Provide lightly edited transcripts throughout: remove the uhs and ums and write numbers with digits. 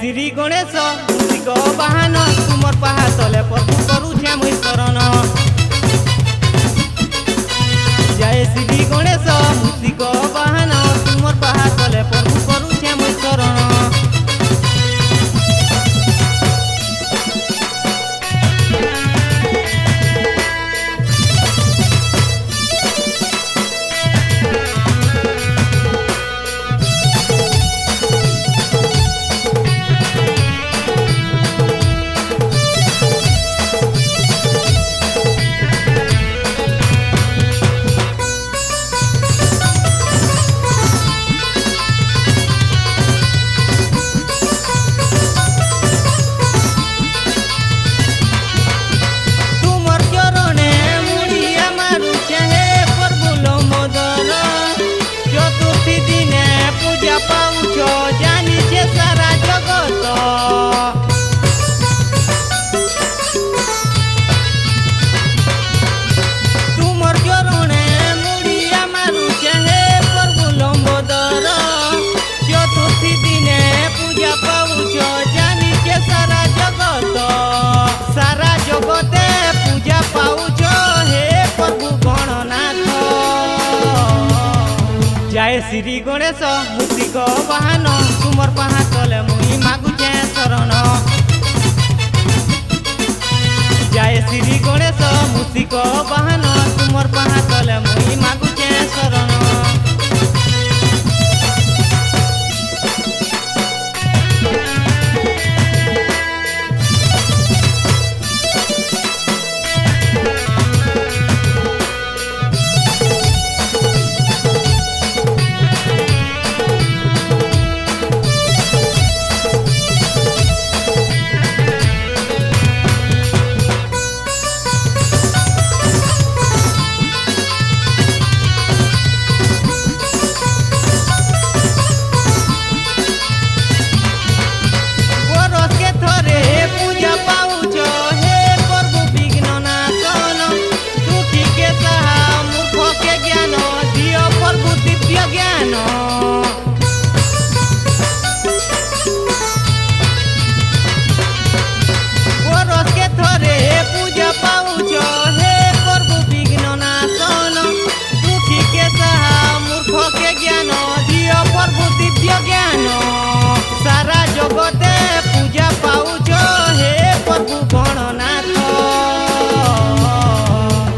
श्री गणेश मूषिक बाहन तुमर पाहा तले प्रभु करुछे मुई शरण। जय श्री गणेश मूषिक बाहन तुमर पाहा तले प्रभु करुछे मुई शरण। जय श्री गणेश मूषिक बाहन तुमर पाहा तले मुई मागुछे शरण। जय श्री गणेश मूषिक बाहन तुमर पाहा तले मुई मागुछे शरण।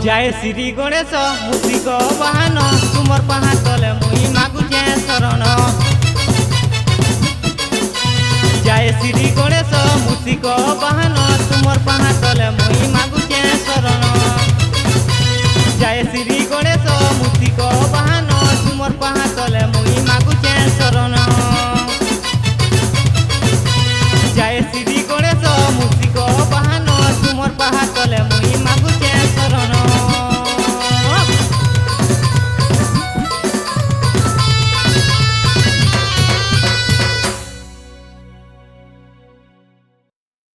जय श्री गणेश मूषिक बाहन तुमर पाहा तले मुई मागुछे शरण। जय श्री गणेश मूषिक बाहन तुमर पाहा तले